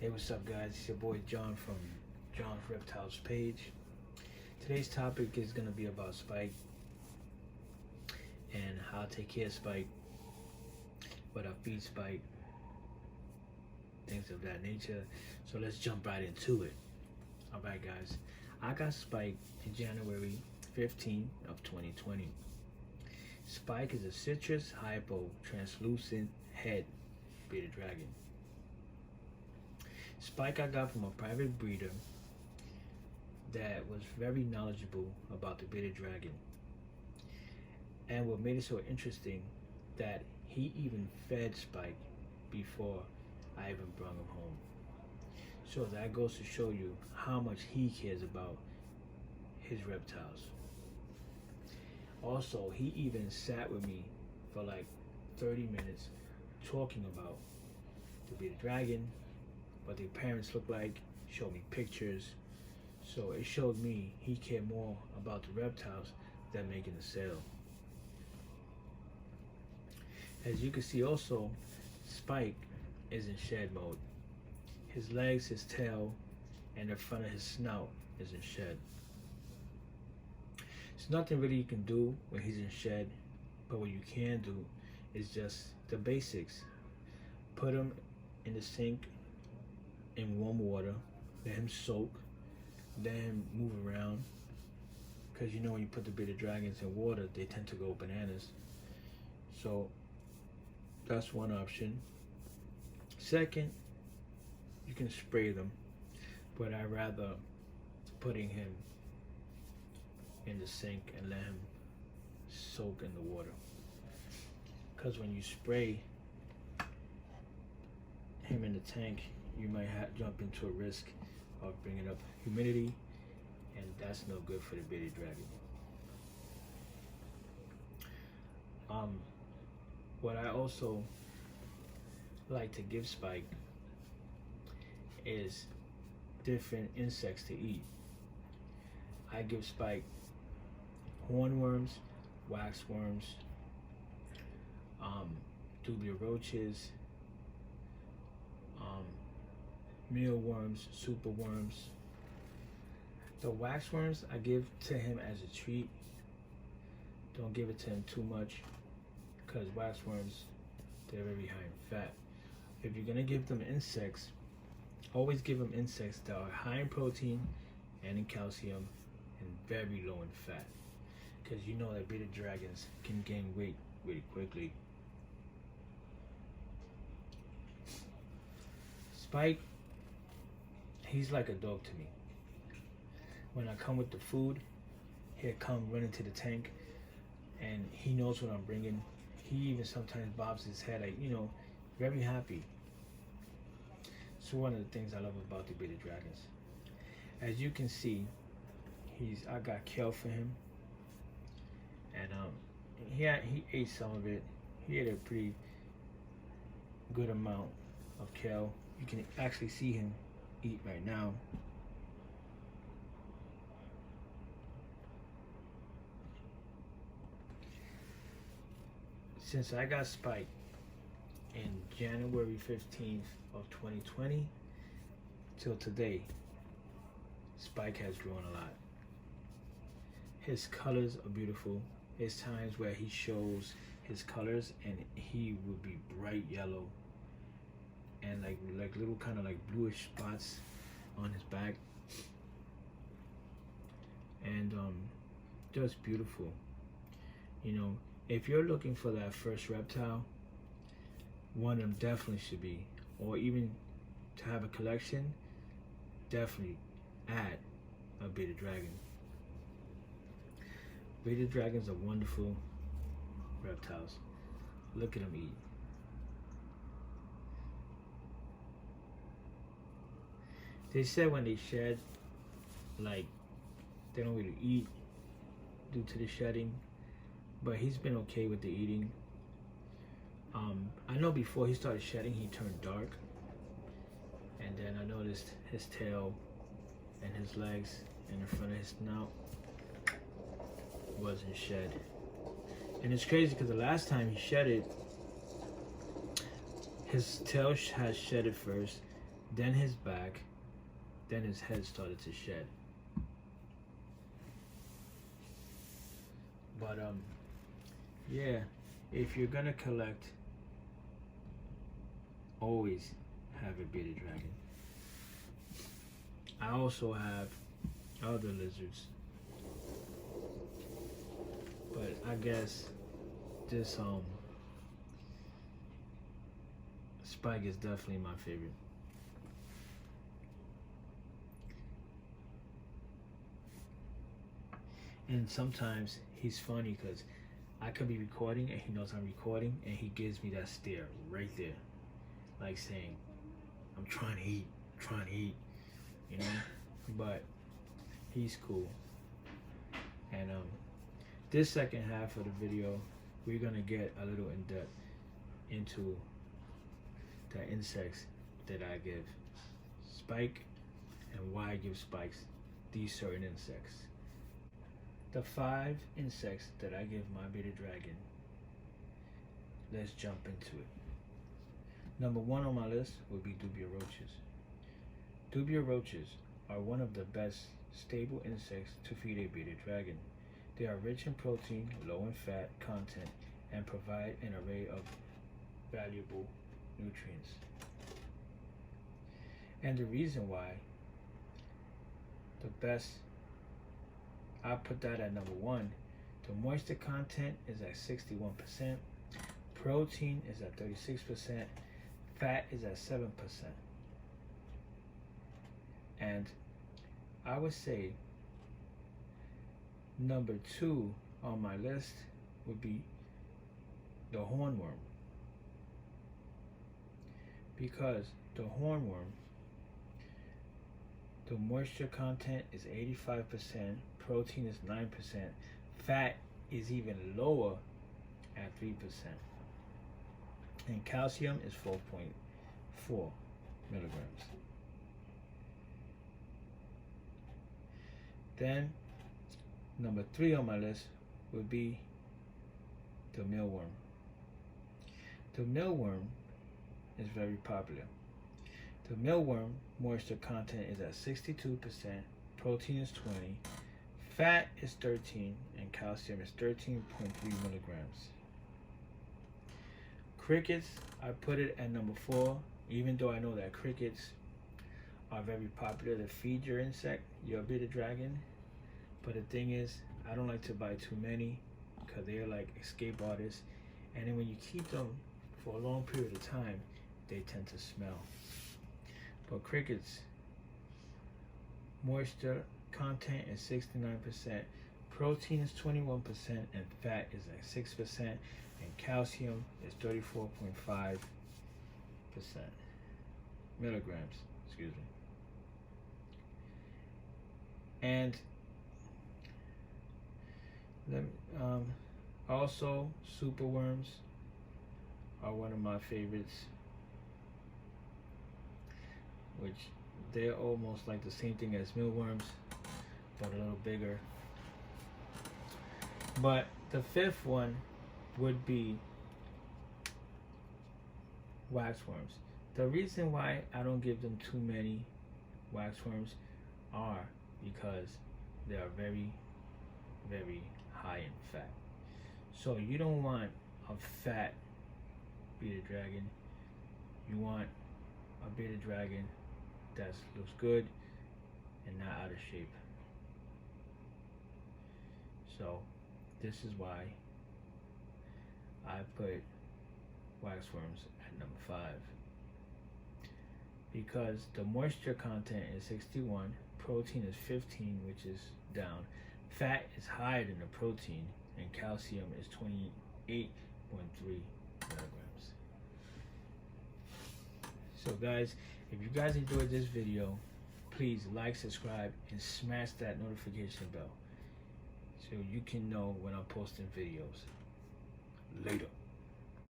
Hey, what's up, guys? It's your boy John from John's Reptiles page. Today's topic is going to be about Spike and how to take care of Spike, what I feed Spike, things of that nature. So let's jump right into it. Alright, guys. I got Spike in January 15th of 2020. Spike is a citrus hypo translucent head bearded dragon. Spike I got from a private breeder that was very knowledgeable about the bearded dragon. And what made it so interesting, that he even fed Spike before I even brought him home. So that goes to show you how much he cares about his reptiles. Also, he even sat with me for like 30 minutes talking about the bearded dragon, what their parents look like, showed me pictures. So it showed me he cared more about the reptiles than making a sale. As you can see also, Spike is in shed mode. His legs, his tail, and the front of his snout is in shed. There's nothing really you can do when he's in shed, but what you can do is just the basics. Put him in the sink in warm water, let him soak, let him move around, because you know when you put the bearded dragons in water, they tend to go bananas. So that's one option. Second, you can spray them, but I rather putting him in the sink and let him soak in the water, because when you spray him in the tank, you might jump into a risk of bringing up humidity, and that's no good for the bearded dragon. What I also like to give Spike is different insects to eat. I give Spike hornworms, waxworms, dubia roaches, mealworms, superworms. The waxworms I give to him as a treat. Don't give it to him too much, because waxworms, they're very high in fat. If you're gonna give them insects, always give them insects that are high in protein and in calcium and very low in fat, because you know that bearded dragons can gain weight really quickly. Spike, he's like a dog to me. When I come with the food, he'll come running to the tank, and he knows what I'm bringing. He even sometimes bobs his head, like, very happy. So one of the things I love about the bearded dragons. As you can see, I got kale for him, and he ate some of it. He ate a pretty good amount of kale. You can actually see him eat right now. Since I got Spike in January 15th of 2020 till today, Spike has grown a lot. His colors are beautiful. There's times where he shows his colors and he will be bright yellow and like little kind of like bluish spots on his back, and just beautiful. If you're looking for that first reptile, one of them definitely should be, or even to have a collection, definitely add a bearded dragon. Bearded dragons are wonderful reptiles. Look at them eat. They said when they shed, like, they don't really eat due to the shedding, but he's been okay with the eating. I know before he started shedding, he turned dark, and then I noticed his tail and his legs and the front of his snout wasn't shed. And it's crazy because the last time he shedded, his tail has shedded first, then his back, then his head started to shed. But yeah, if you're gonna collect, always have a bearded dragon. I also have other lizards, but I guess this Spike is definitely my favorite. And sometimes he's funny because I could be recording and he knows I'm recording and he gives me that stare right there, like saying, I'm trying to eat, you know? But he's cool. And this second half of the video, we're gonna get a little in depth into the insects that I give Spike and why I give Spikes these certain insects. The 5 insects that I give my bearded dragon. Let's jump into it. Number 1 on my list would be dubia roaches. Dubia roaches are one of the best stable insects to feed a bearded dragon. They are rich in protein, low in fat content, and provide an array of valuable nutrients. And the reason why the best, I put that at number 1. The moisture content is at 61%, protein is at 36%, fat is at 7%. And I would say number 2 on my list would be the hornworm. Because the hornworm, the moisture content is 85%, protein is 9%, fat is even lower at 3%, and calcium is 4.4 milligrams. Then, number 3 on my list would be the mealworm. The mealworm is very popular. The mealworm moisture content is at 62%, protein is 20, fat is 13, and calcium is 13.3 milligrams. Crickets, I put it at number 4, even though I know that crickets are very popular to feed your insect, your bearded dragon. But the thing is, I don't like to buy too many because they're like escape artists. And then when you keep them for a long period of time, they tend to smell. But crickets, moisture content is 69%, protein is 21%, and fat is at 6%, and calcium is 34.5% milligrams, excuse me. And also superworms are one of my favorites, which they're almost like the same thing as mealworms, but a little bigger. But the 5th one would be waxworms. The reason why I don't give them too many waxworms are because they are very, very high in fat. So you don't want a fat bearded dragon. You want a bearded dragon that looks good and not out of shape. So this is why I put waxworms at number 5, because the moisture content is 61, protein is 15, which is down, fat is higher than the protein, and calcium is 28.3 milligrams. So guys, if you guys enjoyed this video, please like, subscribe, and smash that notification bell so you can know when I'm posting videos. Later.